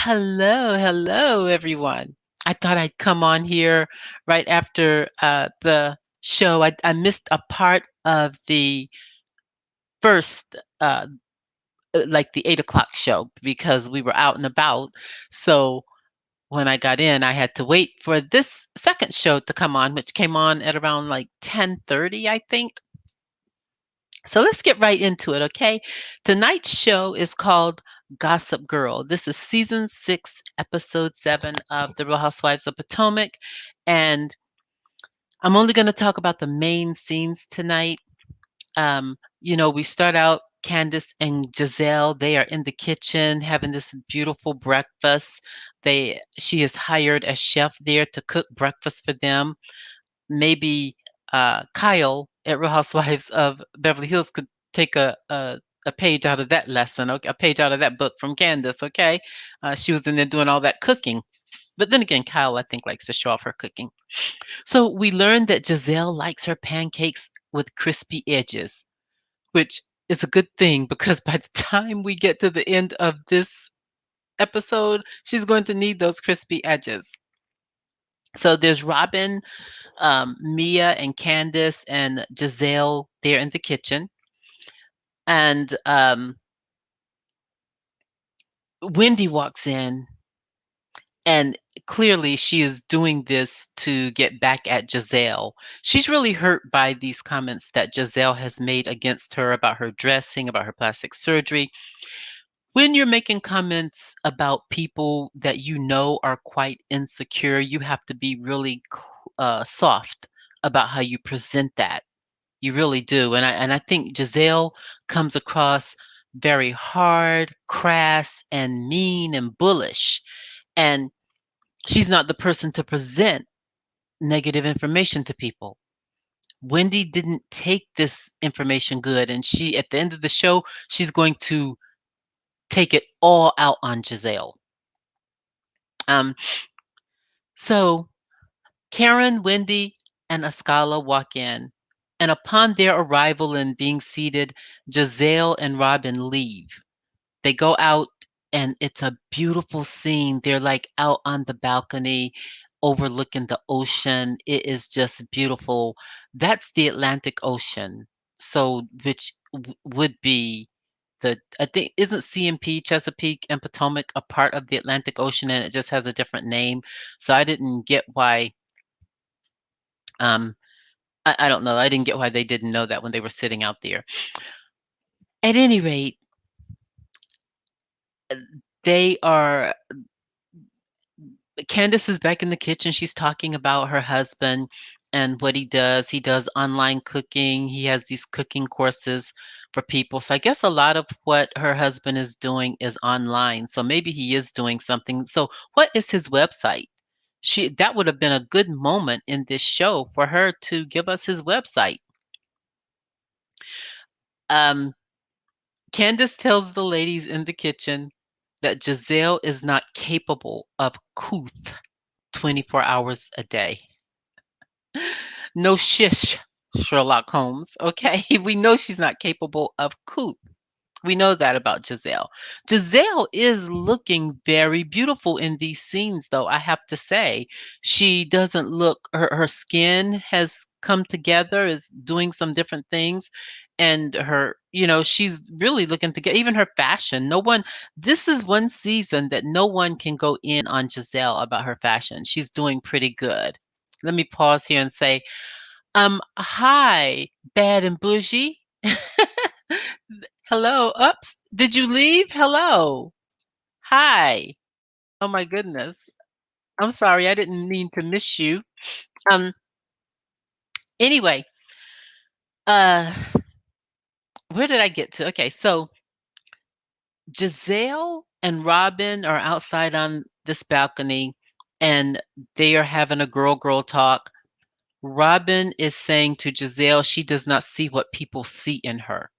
Hello, everyone. I thought I'd come on here right after the show. I missed a part of the first, like the 8 o'clock show, because we were out and about. So when I got in, I had to wait for this second show to come on, which came on at around like 10:30, I think. So let's get right into it, okay? Tonight's show is called Gossip Girl. This is season 6, episode 7 of The Real Housewives of Potomac. And I'm only going to talk about the main scenes tonight. We start out Candiace and Gizelle. They are in the kitchen having this beautiful breakfast. She is hired as chef there to cook breakfast for them. Maybe Kyle at Real Housewives of Beverly Hills could take a page out of that lesson, okay, a page out of that book from Candiace, okay? She was in there doing all that cooking. But then again, Kyle, I think, likes to show off her cooking. So we learned that Giselle likes her pancakes with crispy edges, which is a good thing because by the time we get to the end of this episode, she's going to need those crispy edges. So there's Robyn, Mia, and Candiace, and Giselle there in the kitchen. And Wendy walks in, and clearly she is doing this to get back at Giselle. She's really hurt by these comments that Giselle has made against her about her dressing, about her plastic surgery. When you're making comments about people that you know are quite insecure, you have to be really soft about how you present that. You really do. And I think Giselle comes across very hard, crass, and mean and bullish. And she's not the person to present negative information to people. Wendy didn't take this information good, and she, at the end of the show, she's going to take it all out on Giselle. Um, so Karen, Wendy, and Ascala walk in, and upon their arrival and being seated, Giselle and Robyn leave. They go out, and it's a beautiful scene. They're like out on the balcony overlooking the ocean. It is just beautiful. That's the Atlantic Ocean. So, which would be I think, isn't CMP, Chesapeake and Potomac, a part of the Atlantic Ocean, and it just has a different name? So I didn't get why. Um, I don't know. I didn't get why they didn't know that when they were sitting out there. At any rate, they are Candiace is back in the kitchen. She's talking about her husband and what he does. He does online cooking. He has these cooking courses for people. So I guess a lot of what her husband is doing is online. So maybe he is doing something. So what is his website? That would have been a good moment in this show for her to give us his website. Um, Candiace tells the ladies in the kitchen that Giselle is not capable of couth 24 hours a day. No shish, Sherlock Holmes. Okay, we know she's not capable of couth. We know that about Giselle. Giselle is looking very beautiful in these scenes, though, I have to say. She doesn't look, her skin has come together, is doing some different things. And she's really looking to get even her fashion. This is one season that no one can go in on Giselle about her fashion. She's doing pretty good. Let me pause here and say, hi, bad and bougie. Hello. Oops. Did you leave? Hello. Hi. Oh my goodness. I'm sorry. I didn't mean to miss you. Um anyway, uh where did I get to? Okay, so Giselle and Robyn are outside on this balcony, and they are having a girl talk. Robyn is saying to Giselle she does not see what people see in her.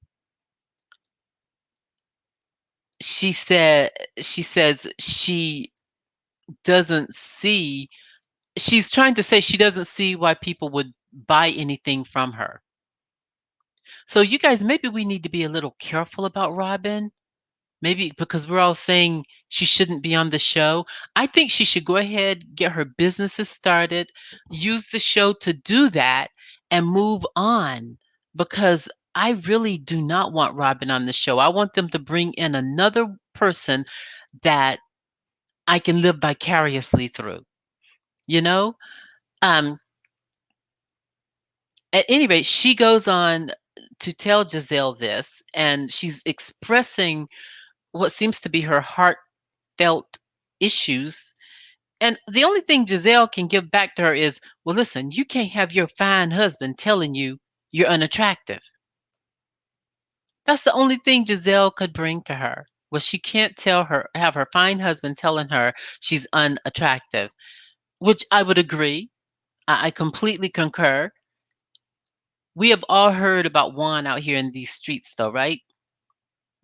She says she doesn't see she's trying to say she doesn't see why people would buy anything from her. So you guys, maybe we need to be a little careful about Robyn. Maybe because we're all saying she shouldn't be on the show. I think she should go ahead, get her businesses started, use the show to do that, and move on. Because I really do not want Robyn on the show. I want them to bring in another person that I can live vicariously through, you know? Um, at any rate, she goes on to tell Gizelle this, and she's expressing what seems to be her heartfelt issues. And the only thing Gizelle can give back to her is, well, listen, you can't have your fine husband telling you you're unattractive. That's the only thing Gizelle could bring to her. Well, she can't have her fine husband telling her she's unattractive, which I would agree. I completely concur. We have all heard about Juan out here in these streets, though, right?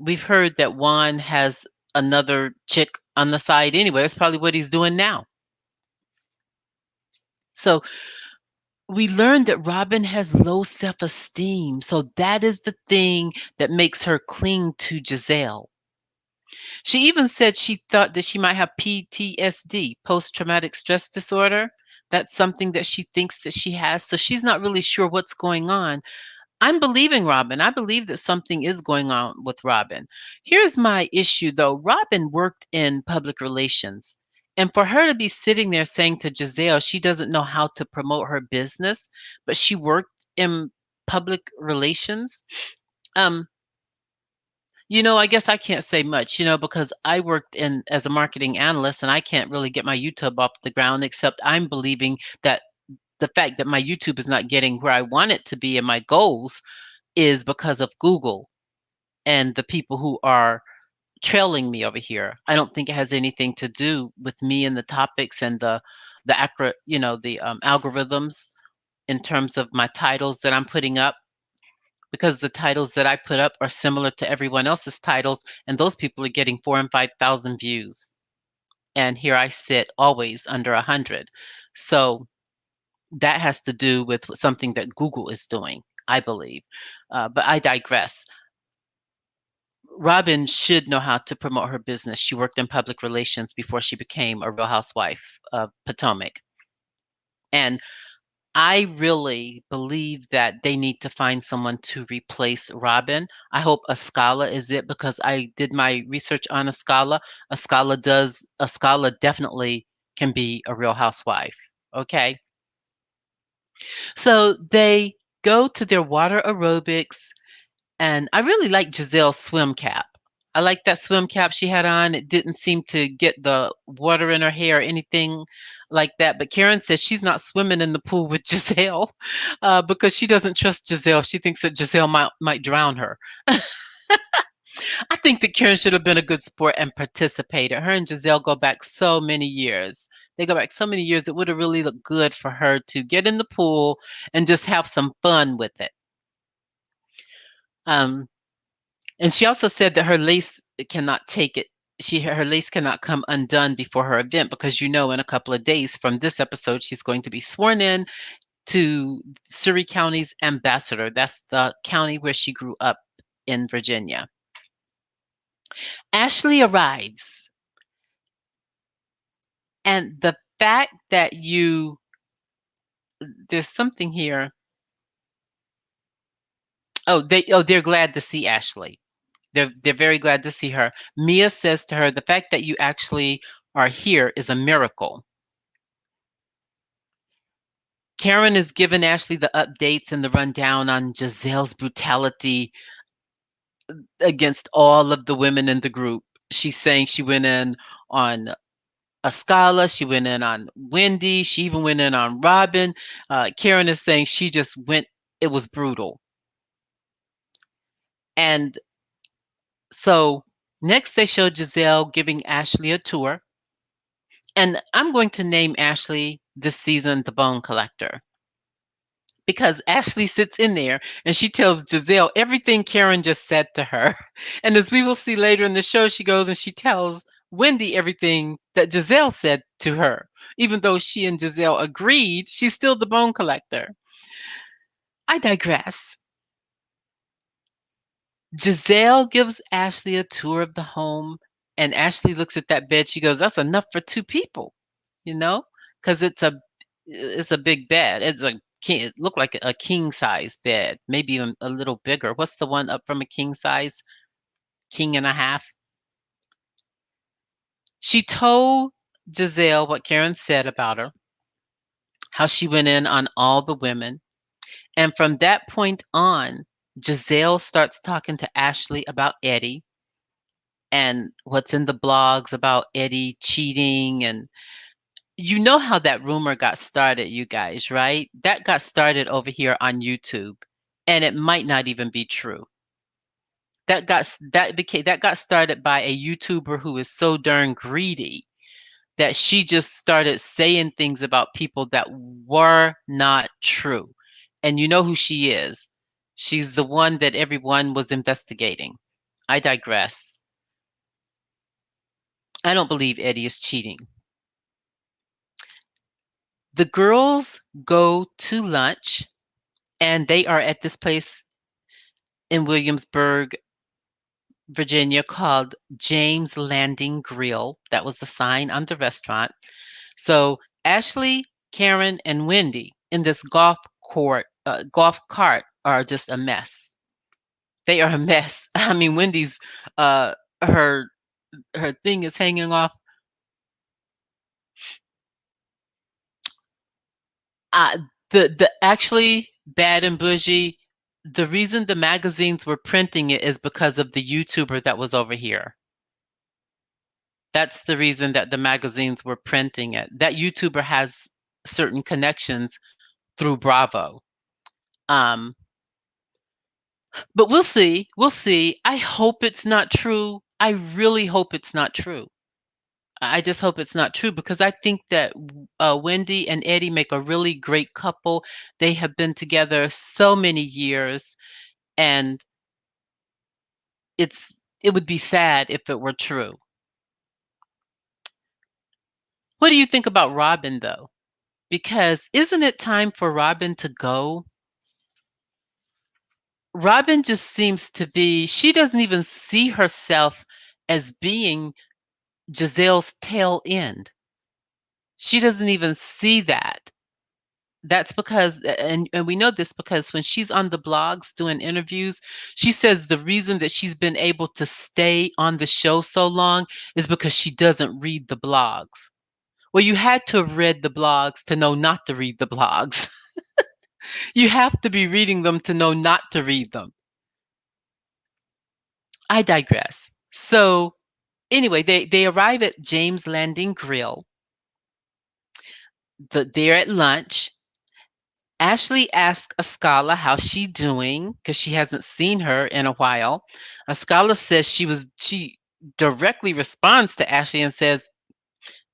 We've heard that Juan has another chick on the side anyway. That's probably what he's doing now. So we learned that Robyn has low self esteem. So that is the thing that makes her cling to Gizelle. She even said she thought that she might have PTSD, post traumatic stress disorder. That's something that she thinks that she has. So she's not really sure what's going on. I'm believing Robyn. I believe that something is going on with Robyn. Here's my issue though. Robyn worked in public relations. And for her to be sitting there saying to Gizelle she doesn't know how to promote her business, but she worked in public relations. Um, I guess I can't say much, because I worked in as a marketing analyst and I can't really get my YouTube off the ground except I'm believing that the fact that my YouTube is not getting where I want it to be and my goals is because of Google and the people who are trailing me over here. I don't think it has anything to do with me and the topics and the accurate, the algorithms in terms of my titles that I'm putting up, because the titles that I put up are similar to everyone else's titles, and those people are getting 4 and 5,000 views. And here I sit always under 100. So that has to do with something that Google is doing, I believe. But I digress. Robyn should know how to promote her business. She worked in public relations before she became a Real Housewife of Potomac. And I really believe that they need to find someone to replace Robyn. I hope Ascala is it because I did my research on Ascala. Ascala definitely can be a Real Housewife. Okay. So they go to their water aerobics. And I really like Gizelle's swim cap. I like that swim cap she had on. It didn't seem to get the water in her hair or anything like that. But Karen says she's not swimming in the pool with Gizelle because she doesn't trust Gizelle. She thinks that Gizelle might drown her. I think that Karen should have been a good sport and participated. Her and Gizelle go back so many years. They go back so many years. It would have really looked good for her to get in the pool and just have some fun with it. Um, And she also said that her lace cannot take it. Her lace cannot come undone before her event because in a couple of days from this episode, she's going to be sworn in to Surrey County's ambassador. That's the county where she grew up in Virginia. Ashley arrives, and the fact that there's something here. They're glad to see Ashley. They're very glad to see her. Mia says to her, the fact that you actually are here is a miracle. Karen is giving Ashley the updates and the rundown on Gizelle's brutality against all of the women in the group. She's saying she went in on Ascala, she went in on Wendy, she even went in on Robyn. Karen is saying she just went, it was brutal. And so next they show Gizelle giving Ashley a tour. And I'm going to name Ashley this season the Bone Collector because Ashley sits in there and she tells Gizelle everything Karen just said to her. And as we will see later in the show, she goes and she tells Wendy everything that Gizelle said to her. Even though she and Gizelle agreed, she's still the bone collector. I digress. Giselle gives Ashley a tour of the home, and Ashley looks at that bed. She goes, "That's enough for two people," you know, because it's a big bed. It looked like a king size bed, maybe even a little bigger. What's the one up from a king size? King and a half. She told Giselle what Karen said about her, how she went in on all the women. And from that point on, Giselle starts talking to Ashley about Eddie and what's in the blogs about Eddie cheating. And you know how that rumor got started, you guys, right? That got started over here on YouTube, and it might not even be true. That got started by a YouTuber who is so darn greedy that she just started saying things about people that were not true. And you know who she is. She's the one that everyone was investigating. I digress. I don't believe Eddie is cheating. The girls go to lunch and they are at this place in Williamsburg, Virginia called James Landing Grill. That was the sign on the restaurant. So Ashley, Karen, and Wendy in this golf cart are just a mess. They are a mess. I mean, Wendy's uh, her her thing is hanging off. Uh, the actually Bad and Bougie. The reason the magazines were printing it is because of the YouTuber that was over here. That's the reason that the magazines were printing it. That YouTuber has certain connections through Bravo. Um, but we'll see. We'll see. I hope it's not true. I really hope it's not true. I just hope it's not true because I think that Wendy and Eddie make a really great couple. They have been together so many years, and it would be sad if it were true. What do you think about Robyn though? Because isn't it time for Robyn to go? Robyn just seems to be, she doesn't even see herself as being Giselle's tail end. She doesn't even see that. That's because, and we know this because when she's on the blogs doing interviews, she says the reason that she's been able to stay on the show so long is because she doesn't read the blogs. Well, you had to have read the blogs to know not to read the blogs. You have to be reading them to know not to read them. I digress. So anyway, they arrive at James Landing Grill. They're at lunch. Ashley asks Ascala how she's doing because she hasn't seen her in a while. Ascala says she directly responds to Ashley and says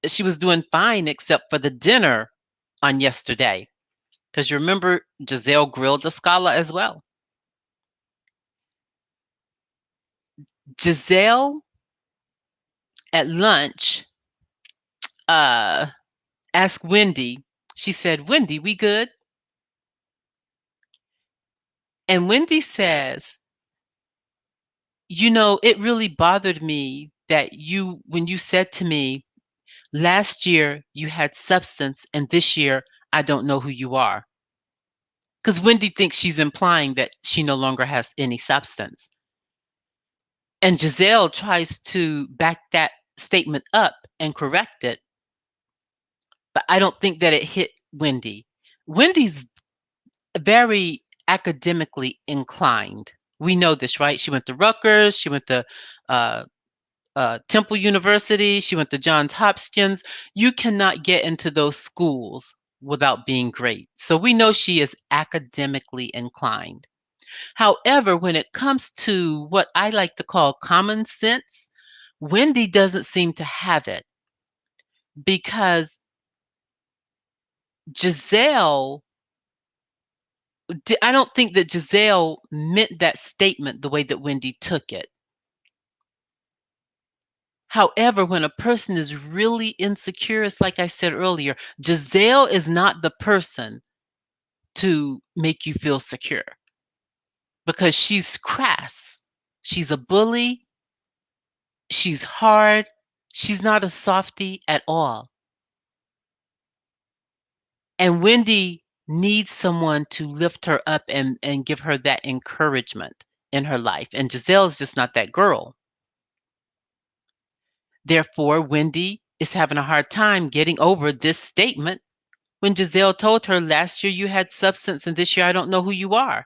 she was doing fine except for the dinner on yesterday. Because you remember Giselle grilled Ascala as well. Giselle at lunch uh asked Wendy, she said, "Wendy, we good?" And Wendy says, "You know, it really bothered me that when you said to me, last year you had substance and this year I don't know who you are." Because Wendy thinks she's implying that she no longer has any substance. And Giselle tries to back that statement up and correct it. But I don't think that it hit Wendy. Wendy's very academically inclined. We know this, right? She went to Rutgers, she went to uh, Temple University, she went to Johns Hopkins. You cannot get into those schools without being great. So we know she is academically inclined. However, when it comes to what I like to call common sense, Wendy doesn't seem to have it because Giselle, I don't think that Giselle meant that statement the way that Wendy took it. However, when a person is really insecure, it's like I said earlier, Giselle is not the person to make you feel secure because she's crass. She's a bully. She's hard. She's not a softie at all. And Wendy needs someone to lift her up and give her that encouragement in her life. And Gizelle is just not that girl. Therefore, Wendy is having a hard time getting over this statement when Gizelle told her last year you had substance and this year I don't know who you are.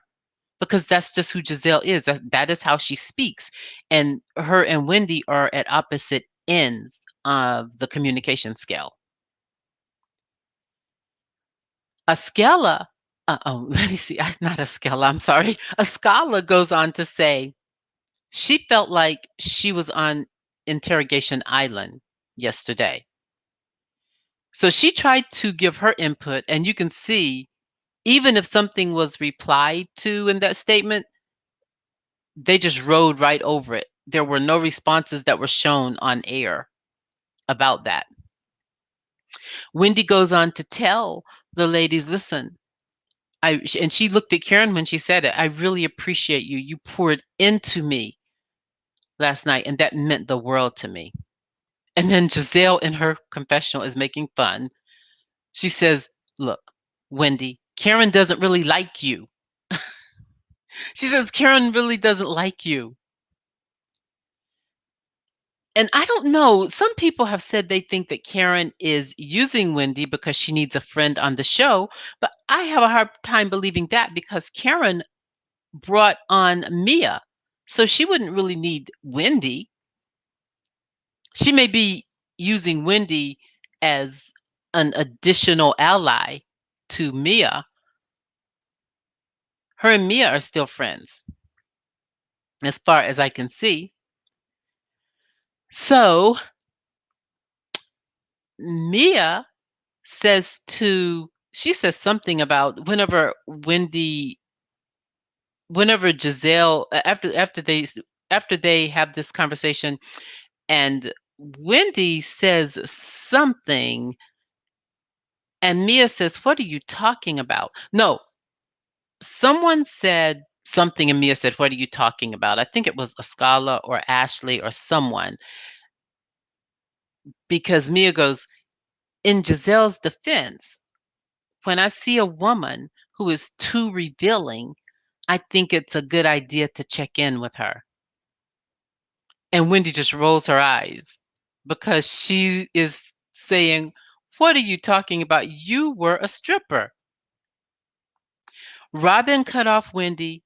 Because that's just who Gizelle is. That is how she speaks. And her and Wendy are at opposite ends of the communication scale. Askella, let me see, not Askella, I'm sorry. Askala goes on to say she felt like she was on interrogation island yesterday. So she tried to give her input, and you can see, even if something was replied to in that statement, they just rode right over it. There were no responses that were shown on air about that. Wendy goes on to tell the ladies, listen, and she looked at Karen when she said it. I really appreciate you. You poured into me last night, and that meant the world to me. And then Gizelle in her confessional is making fun. She says, look, Wendy, Karen doesn't really like you. She says, Karen really doesn't like you. And I don't know, some people have said they think that Karen is using Wendy because she needs a friend on the show, but I have a hard time believing that because Karen brought on Mia. So she wouldn't really need Wendy. She may be using Wendy as an additional ally to Mia. Her and Mia are still friends, as far as I can see. So Mia she says something about whenever Gizelle, after they have this conversation, and Wendy says something, and Mia says, "What are you talking about?" No, someone said something, and Mia said, "What are you talking about?" I think it was Askala or Ashley or someone, because Mia goes, in Giselle's defense, when I see a woman who is too revealing, I think it's a good idea to check in with her. And Wendy just rolls her eyes because she is saying, what are you talking about? You were a stripper. Robyn cut off Wendy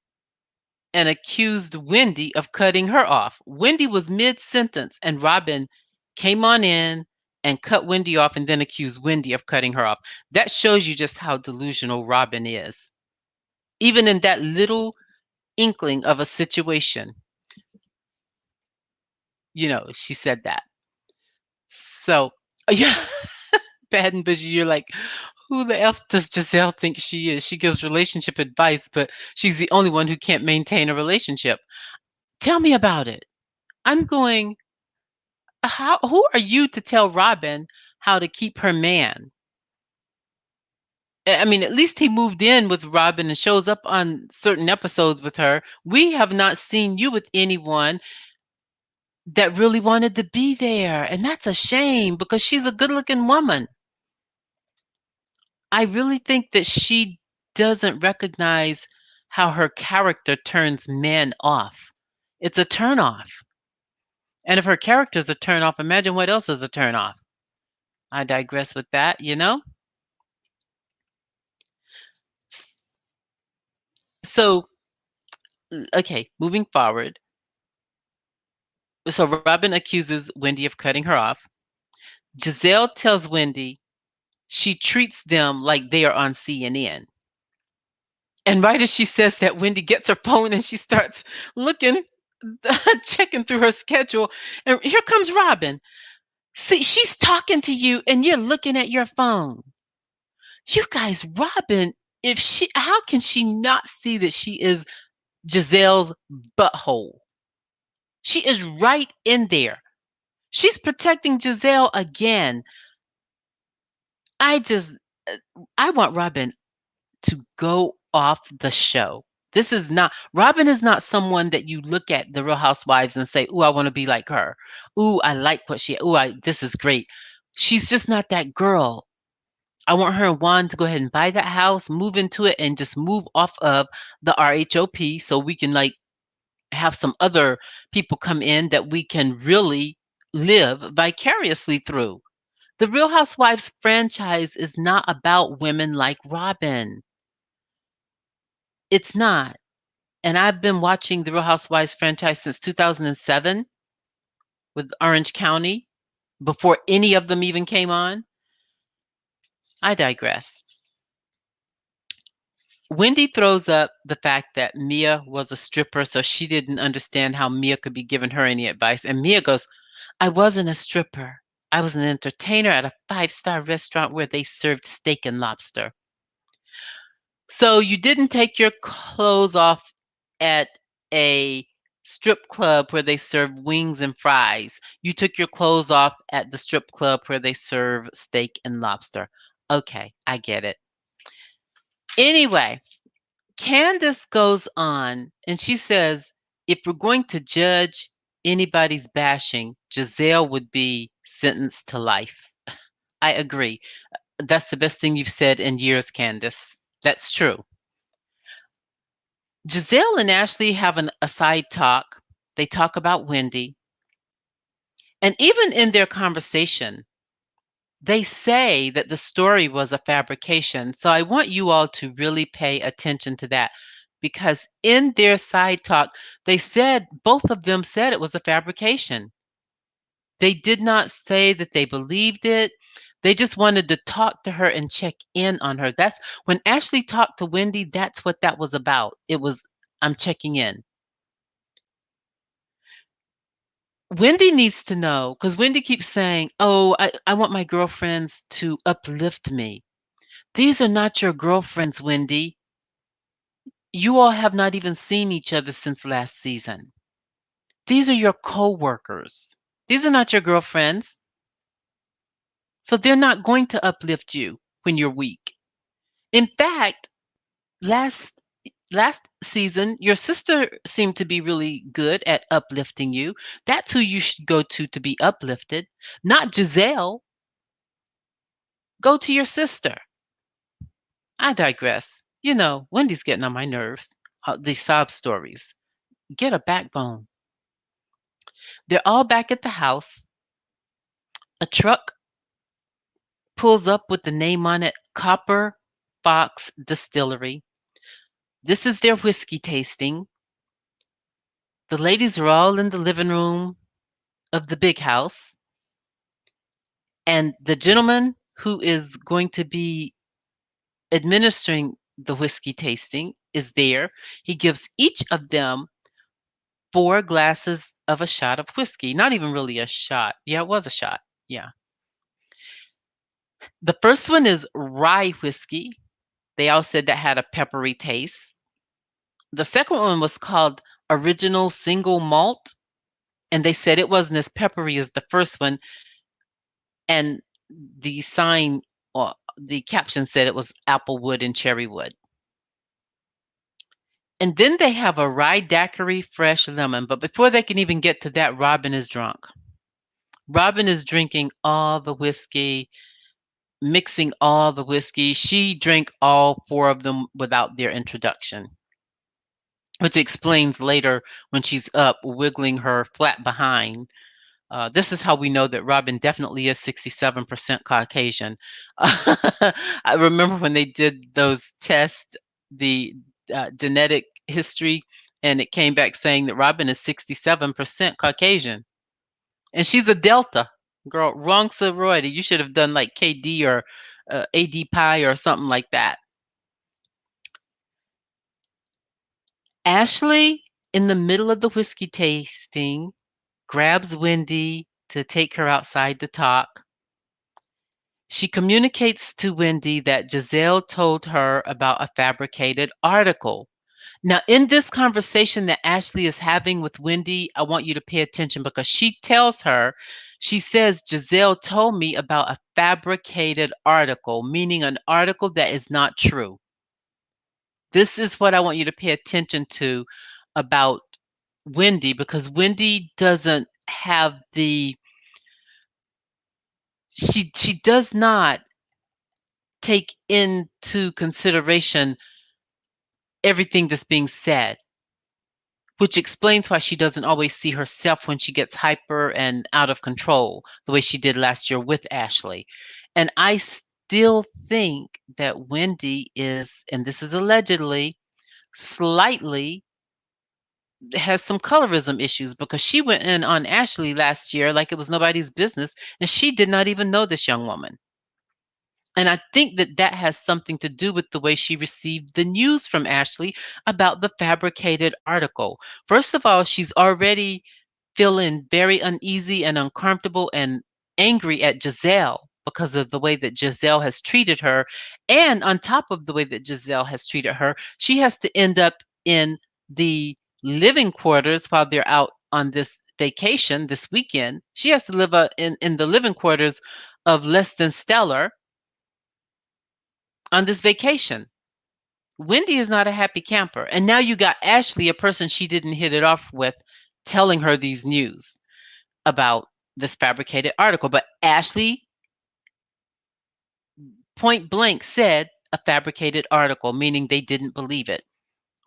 and accused Wendy of cutting her off. Wendy was mid sentence, and Robyn came on in and cut Wendy off and then accused Wendy of cutting her off. That shows you just how delusional Robyn is. Even in that little inkling of a situation, she said that. So, yeah, bad and busy. You're like, who the F does Gizelle think she is? She gives relationship advice, but she's the only one who can't maintain a relationship. Tell me about it. I'm going, who are you to tell Robyn how to keep her man? I mean, at least he moved in with Robyn and shows up on certain episodes with her. We have not seen you with anyone that really wanted to be there. And that's a shame because she's a good looking woman. I really think that she doesn't recognize how her character turns men off. It's a turn off. And if her character's a turn off, imagine what else is a turn off. I digress with that. S- So, okay, moving forward. So Robyn accuses Wendy of cutting her off. Gizelle tells Wendy she treats them like they are on CNN. And right as she says that, Wendy gets her phone and she starts looking, checking through her schedule. And here comes Robyn. See, she's talking to you and you're looking at your phone. You guys, Robyn, how can she not see that she is Giselle's butthole? She is right in there. She's protecting Gizelle again. I just, I want Robyn to go off the show. This is not Robyn is not someone that you look at the Real Housewives and say, "Ooh, I want to be like her. Ooh, I like what she. Ooh, this is great." She's just not that girl. I want her and Juan to go ahead and buy that house, move into it, and just move off of the RHOP so we can like have some other people come in that we can really live vicariously through. The Real Housewives franchise is not about women like Robyn. It's not. And I've been watching the Real Housewives franchise since 2007 with Orange County before any of them even came on. I digress. Wendy throws up the fact that Mia was a stripper, so she didn't understand how Mia could be giving her any advice. And Mia goes, I wasn't a stripper. I was an entertainer at a five-star restaurant where they served steak and lobster. So you didn't take your clothes off at a strip club where they serve wings and fries. You took your clothes off at the strip club where they serve steak and lobster. Okay, I get it. Anyway, Candiace goes on and she says, if we're going to judge anybody's bashing, Gizelle would be sentenced to life. I agree. That's the best thing you've said in years, Candiace. That's true. Gizelle and Ashley have a side talk. They talk about Wendy. And even in their conversation, they say that the story was a fabrication. So I want you all to really pay attention to that because in their side talk, they said, both of them said it was a fabrication. They did not say that they believed it. They just wanted to talk to her and check in on her. That's when Ashley talked to Wendy, that's what that was about. It was, I'm checking in. Wendy needs to know because Wendy keeps saying, oh, I want my girlfriends to uplift me. These are not your girlfriends, Wendy. You all have not even seen each other since last season. These are your co-workers. These are not your girlfriends. So they're not going to uplift you when you're weak. In fact, last last season, your sister seemed to be really good at uplifting you. That's who you should go to be uplifted, not Gizelle. Go to your sister. I digress. You know, Wendy's getting on my nerves. These sob stories. Get a backbone. They're all back at the house. A truck pulls up with the name on it, Copper Fox Distillery. This is their whiskey tasting. The ladies are all in the living room of the big house. And the gentleman who is going to be administering the whiskey tasting is there. He gives each of them 4 glasses of a shot of whiskey. Not even really a shot. Yeah, it was a shot. Yeah. The first one is rye whiskey. They all said that had a peppery taste. The second one was called Original Single Malt, and they said it wasn't as peppery as the first one. And the sign or the caption said it was applewood and cherrywood. And then they have a rye daiquiri fresh lemon. But before they can even get to that, Robyn is drunk. Robyn is drinking all the whiskey, mixing all the whiskey. She drank all 4 of them without their introduction, which explains later when she's up wiggling her flat behind. This is how we know that Robyn definitely is 67% Caucasian. I remember when they did those tests, the genetic history, and it came back saying that Robyn is 67% Caucasian. And she's a Delta. Girl, wrong sorority. You should have done like KD or AD Pi or something like that. Ashley, in the middle of the whiskey tasting, grabs Wendy to take her outside to talk. She communicates to Wendy that Gizelle told her about a fabricated article. Now, in this conversation that Ashley is having with Wendy, I want you to pay attention because she tells her, she says, Gizelle told me about a fabricated article, meaning an article that is not true. This is what I want you to pay attention to about Wendy, because Wendy doesn't have the she does not take into consideration everything that's being said, which explains why she doesn't always see herself when she gets hyper and out of control the way she did last year with Ashley. And I still think that Wendy is, and this is allegedly, slightly has some colorism issues, because she went in on Ashley last year like it was nobody's business, and she did not even know this young woman. And I think that that has something to do with the way she received the news from Ashley about the fabricated article. First of all, she's already feeling very uneasy and uncomfortable and angry at Gizelle because of the way that Gizelle has treated her. And on top of the way that Gizelle has treated her, she has to end up in the living quarters while they're out on this vacation this weekend. She has to live in the living quarters of Less Than Stellar on this vacation. Wendy is not a happy camper. And now you got Ashley, a person she didn't hit it off with, telling her these news about this fabricated article. But Ashley point blank said a fabricated article, meaning they didn't believe it.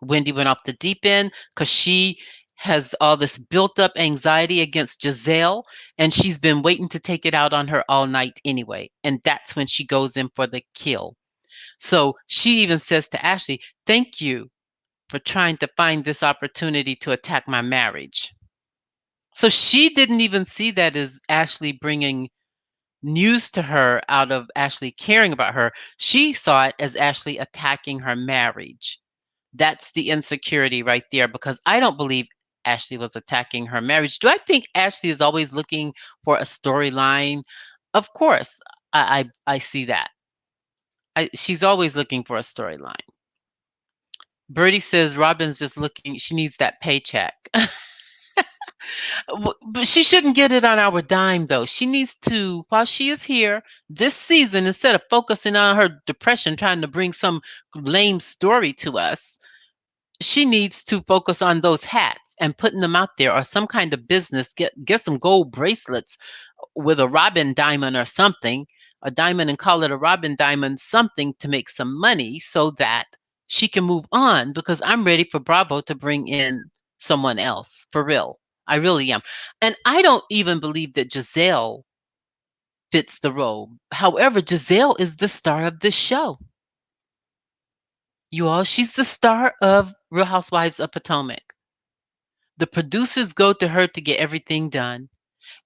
Wendy went off the deep end because she has all this built up anxiety against Gizelle, and she's been waiting to take it out on her all night anyway. And that's when she goes in for the kill. So she even says to Ashley, "Thank you for trying to find this opportunity to attack my marriage." So she didn't even see that as Ashley bringing news to her out of Ashley caring about her. She saw it as Ashley attacking her marriage. That's the insecurity right there, because I don't believe Ashley was attacking her marriage. Do I think Ashley is always looking for a storyline? Of course, I see that. She's always looking for a storyline. Birdie says Robyn's just looking, she needs that paycheck. But she shouldn't get it on our dime, though. She needs to, while she is here this season, instead of focusing on her depression, trying to bring some lame story to us, she needs to focus on those hats and putting them out there, or some kind of business. Get some gold bracelets with a Robyn diamond or something, a diamond, and call it a Robyn diamond, something to make some money so that she can move on, because I'm ready for Bravo to bring in someone else for real. I really am. And I don't even believe that Gizelle fits the role. However, Gizelle is the star of this show. You all, she's the star of Real Housewives of Potomac. The producers go to her to get everything done.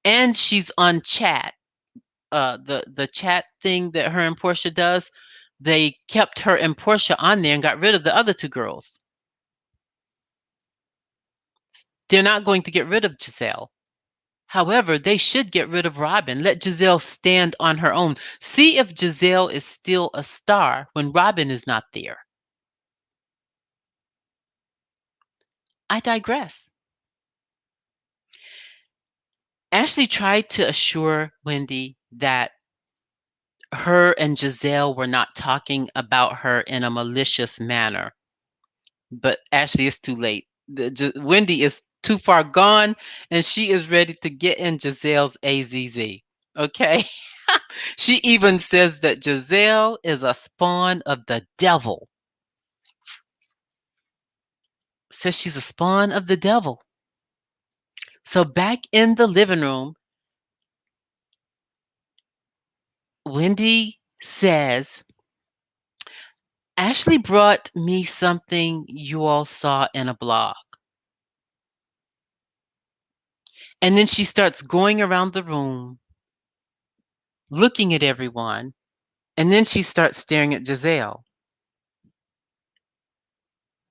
And she's on chat. The chat thing that her and Portia does, they kept her and Portia on there and got rid of the other two girls. They're not going to get rid of Gizelle. However, they should get rid of Robyn. Let Gizelle stand on her own. See if Gizelle is still a star when Robyn is not there. I digress. Ashley tried to assure Wendy that her and Gizelle were not talking about her in a malicious manner. But Ashley is too late. Wendy is too far gone, and she is ready to get in Gizelle's AZZ. Okay? She even says that Gizelle is a spawn of the devil. Says she's a spawn of the devil. So back in the living room, Wendy says, Ashley brought me something you all saw in a blog. And then she starts going around the room, looking at everyone. And then she starts staring at Gizelle.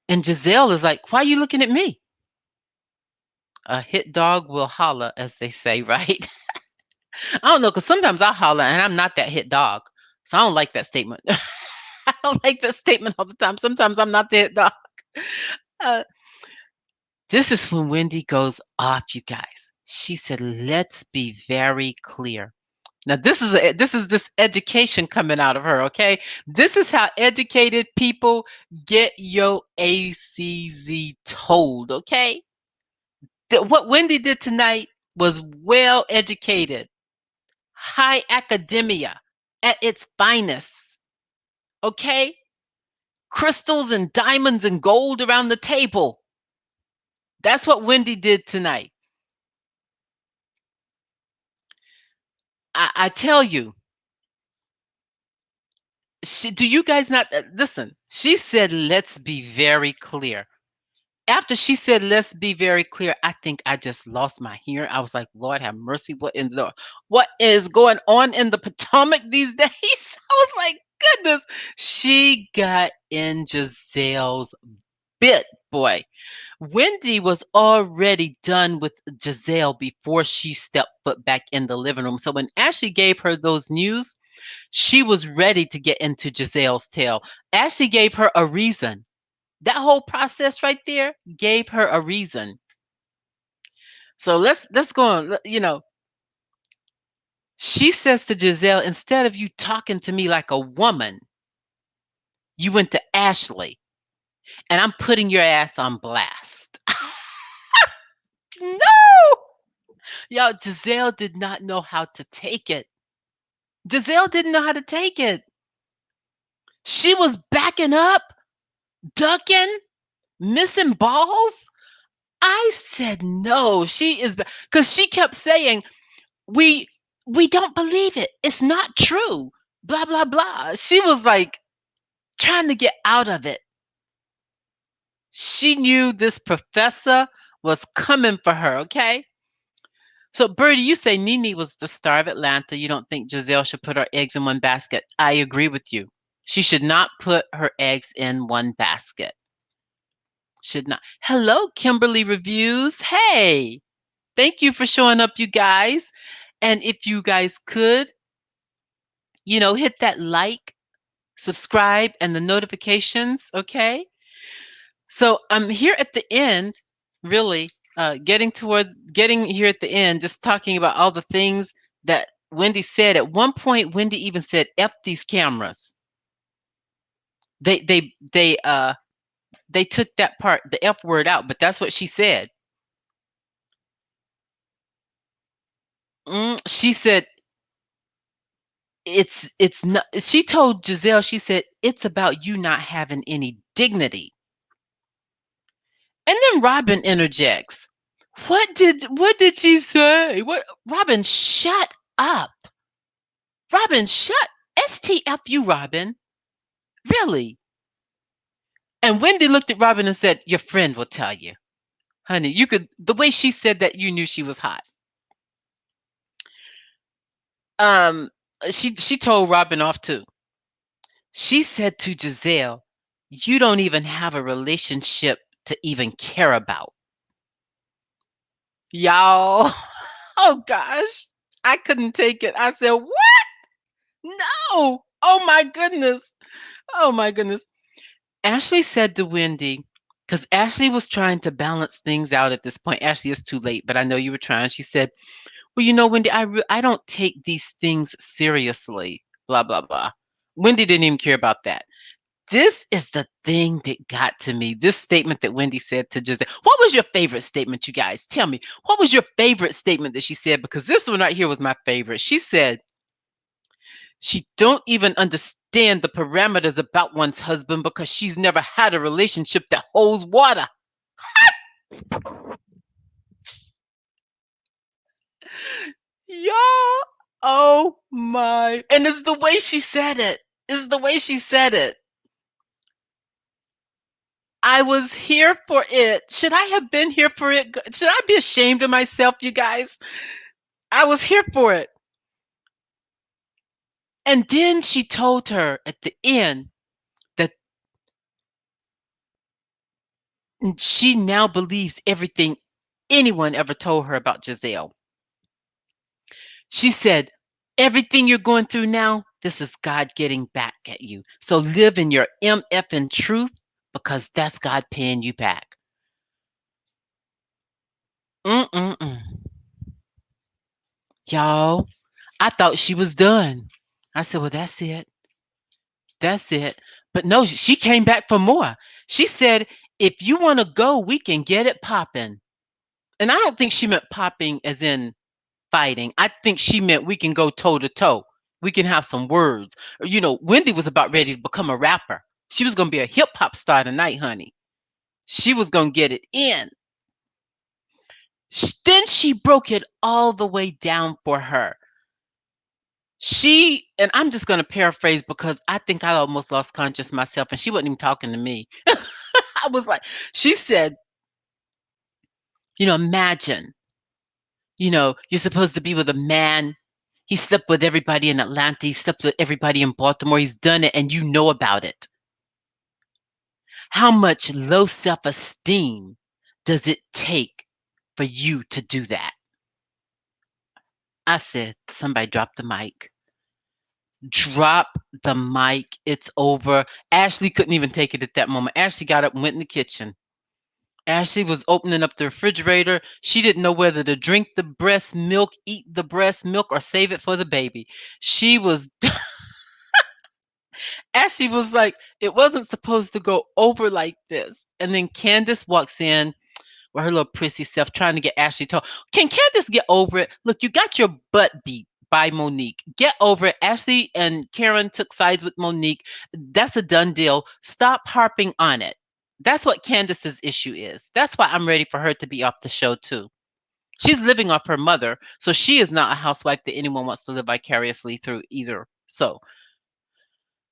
And Gizelle is like, "Why are you looking at me?" A hit dog will holler, as they say, right? I don't know, because sometimes I holler and I'm not that hit dog. So I don't like that statement. I don't like that statement all the time. Sometimes I'm not the hit dog. Uh, this is when Wendy goes off, you guys. She said, "Let's be very clear. Now this is education coming out of her, okay? This is how educated people get your ACZ told, okay? What Wendy did tonight was well educated, high academia at its finest, okay? Crystals and diamonds and gold around the table. That's what Wendy did tonight. I tell you, do you guys not listen? She said, let's be very clear. After she said, let's be very clear, I think I just lost my hearing. I was like, Lord have mercy. What is going on in the Potomac these days? I was like, goodness. She got in Giselle's bit, boy. Wendy was already done with Giselle before she stepped foot back in the living room. So when Ashley gave her those news, she was ready to get into Giselle's tail. Ashley gave her a reason. That whole process right there gave her a reason. So let's go on. She says to Giselle, instead of you talking to me like a woman, you went to Ashley, and I'm putting your ass on blast. No! Y'all, Giselle did not know how to take it. Giselle didn't know how to take it. She was backing up, ducking, missing balls. I said no. She is because she kept saying we we don't believe it. It's not true. Blah blah blah. She was like trying to get out of it. She knew this professor was coming for her. Okay. So, Birdie, you say Nene was the star of Atlanta. You don't think Giselle should put her eggs in one basket. I agree with you. She should not put her eggs in one basket. Should not. Hello, Kimberly Reviews. Hey, thank you for showing up, you guys. And if you guys could, hit that like, subscribe, and the notifications, okay? So I'm here at the end, really, getting here at the end, just talking about all the things that Wendy said. At one point, Wendy even said, "F these cameras." They took that part, the F word out, but that's what she said. She said it's not. She told Giselle, she said it's about you not having any dignity. And then Robyn interjects. What did she say? What Robyn, shut up. Robyn, shut STFU, Robyn. Really? And Wendy looked at Robyn and said, your friend will tell you. Honey, the way she said that, you knew she was hot. Um, she told Robyn off too. She said to Giselle, you don't even have a relationship to even care about. Y'all, oh gosh, I couldn't take it. I said, what? No. Oh my goodness. Oh my goodness. Ashley said to Wendy, because Ashley was trying to balance things out at this point. Ashley, it's too late, but I know you were trying. She said, well, Wendy, I don't take these things seriously, blah, blah, blah. Wendy didn't even care about that. This is the thing that got to me. This statement that Wendy said to Giselle. What was your favorite statement, you guys? Tell me. What was your favorite statement that she said? Because this one right here was my favorite. She said, she don't even understand the parameters about one's husband because she's never had a relationship that holds water. Y'all, oh my. And it's the way she said it. It's the way she said it. I was here for it. Should I have been here for it? Should I be ashamed of myself, you guys? I was here for it. And then she told her at the end that she now believes everything anyone ever told her about Giselle. She said, everything you're going through now, this is God getting back at you. So live in your MF and truth because that's God paying you back. Mm-mm-mm. Y'all, I thought she was done. I said, well, that's it. That's it. But no, she came back for more. She said, if you want to go, we can get it popping. And I don't think she meant popping as in fighting. I think she meant we can go toe to toe. We can have some words. Wendy was about ready to become a rapper. She was going to be a hip hop star tonight, honey. She was going to get it in. Then she broke it all the way down for her. And I'm just going to paraphrase because I think I almost lost conscious myself and she wasn't even talking to me. I was like, she said, imagine, you're supposed to be with a man. He slept with everybody in Atlanta. He slept with everybody in Baltimore. He's done it and you know about it. How much low self-esteem does it take for you to do that? I said, somebody drop the mic. Drop the mic. It's over. Ashley couldn't even take it at that moment. Ashley got up and went in the kitchen. Ashley was opening up the refrigerator. She didn't know whether to drink the breast milk, eat the breast milk, or save it for the baby. She was, Ashley was like, it wasn't supposed to go over like this. And then Candiace walks in with her little prissy self trying to get Ashley to, can Candiace get over it? Look, you got your butt beat by Monique. Get over it. Ashley and Karen took sides with Monique. That's a done deal. Stop harping on it. That's what Candiace's issue is. That's why I'm ready for her to be off the show too. She's living off her mother, so she is not a housewife that anyone wants to live vicariously through either. So,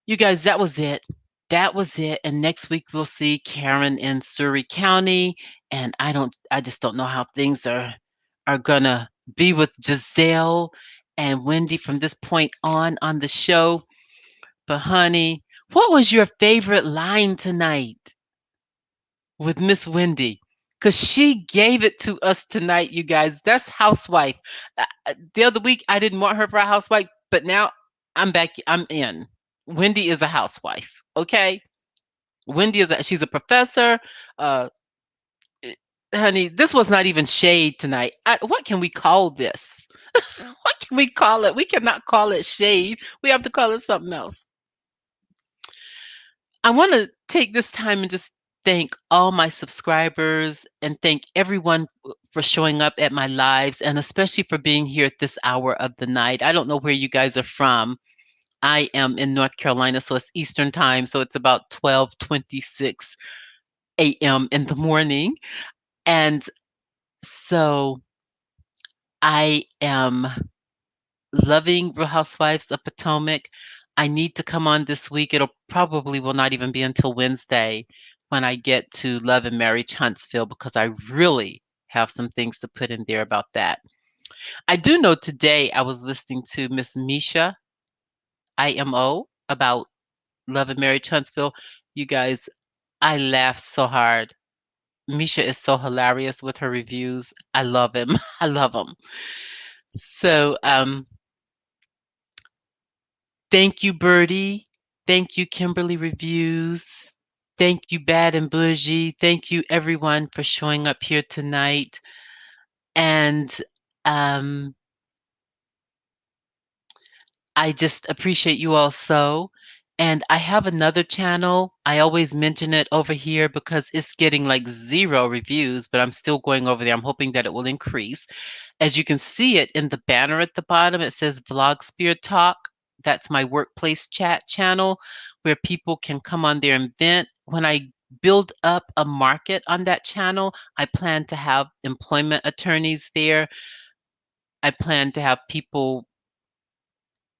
you guys, that was it. That was it. And next week we'll see Karen in Surrey County. And I just don't know how things are gonna be with Gizelle and Wendy from this point on the show. But honey, what was your favorite line tonight with Miss Wendy? Because she gave it to us tonight, you guys. That's housewife. The other week I didn't want her for a housewife, but now I'm back. I'm in. Wendy is a housewife. Okay. She's a professor. Uh, honey, this was not even shade tonight. What can we call this? What can we call it? We cannot call it shade. We have to call it something else. I want to take this time and just thank all my subscribers and thank everyone for showing up at my lives and especially for being here at this hour of the night. I don't know where you guys are from. I am in North Carolina, so it's Eastern time, so it's about 12:26 a.m. in the morning. And so I am loving Real Housewives of Potomac. I need to come on this week. It'll probably will not even be until Wednesday when I get to Love and Marriage Huntsville because I really have some things to put in there about that. I do know today I was listening to Miss Misha IMO about Love and Marriage Huntsville. You guys, I laughed so hard. Misha is so hilarious with her reviews. I love him. I love him. So, thank you, Birdie. Thank you, Kimberly Reviews. Thank you, Bad and Bougie. Thank you, everyone, for showing up here tonight. And um, I just appreciate you all so. And I have another channel. I always mention it over here because it's getting like 0 reviews, but I'm still going over there. I'm hoping that it will increase. As you can see it in the banner at the bottom, it says Vlogsphere Talk. That's my workplace chat channel where people can come on there and vent. When I build up a market on that channel, I plan to have employment attorneys there. I plan to have people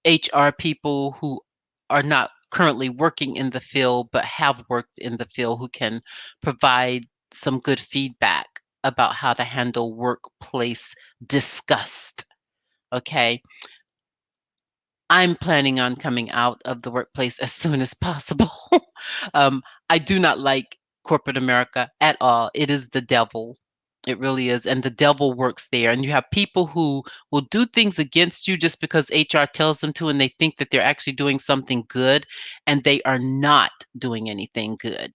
HR people who are not currently working in the field but have worked in the field who can provide some good feedback about how to handle workplace disgust. Okay. I'm planning on coming out of the workplace as soon as possible. I do not like corporate America at all. It is the devil. It really is. And the devil works there. And you have people who will do things against you just because HR tells them to, and they think that they're actually doing something good, and they are not doing anything good.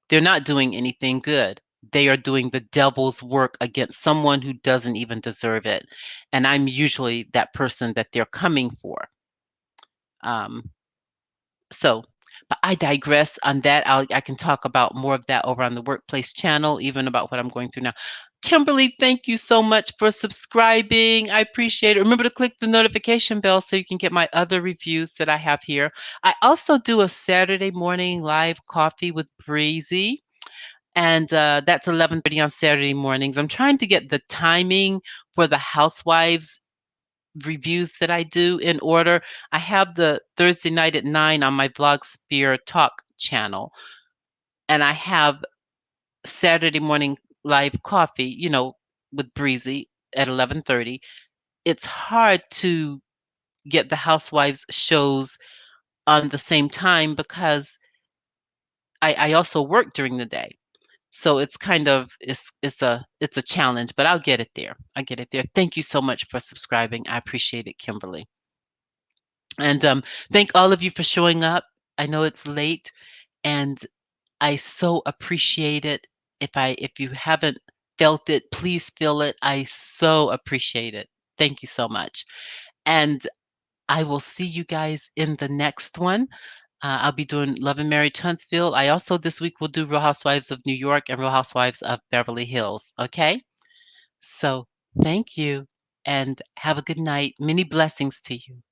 They're not doing anything good. they are doing the devil's work against someone who doesn't even deserve it. And I'm usually that person that they're coming for. Um, so, but I digress on that. I can talk about more of that over on the workplace channel, even about what I'm going through now. Kimberly, thank you so much for subscribing. I appreciate it. Remember to click the notification bell so you can get my other reviews that I have here. I also do a Saturday morning live coffee with Breezy, and that's 11:30 on Saturday mornings. I'm trying to get the timing for the Housewives reviews that I do in order. I have the Thursday night at 9 on my Vlogsphere Talk channel, and I have Saturday morning live coffee, with Breezy at 11:30. It's hard to get the Housewives shows on the same time because I also work during the day. So it's kind of it's a challenge, but I'll get it there. I get it there. Thank you so much for subscribing. I appreciate it, Kimberly. And thank all of you for showing up. I know it's late, and I so appreciate it. If you haven't felt it, please feel it. I so appreciate it. Thank you so much. And I will see you guys in the next one. I'll be doing Love and Married Huntsville. I also this week will do Real Housewives of New York and Real Housewives of Beverly Hills. Okay? So thank you and have a good night. Many blessings to you.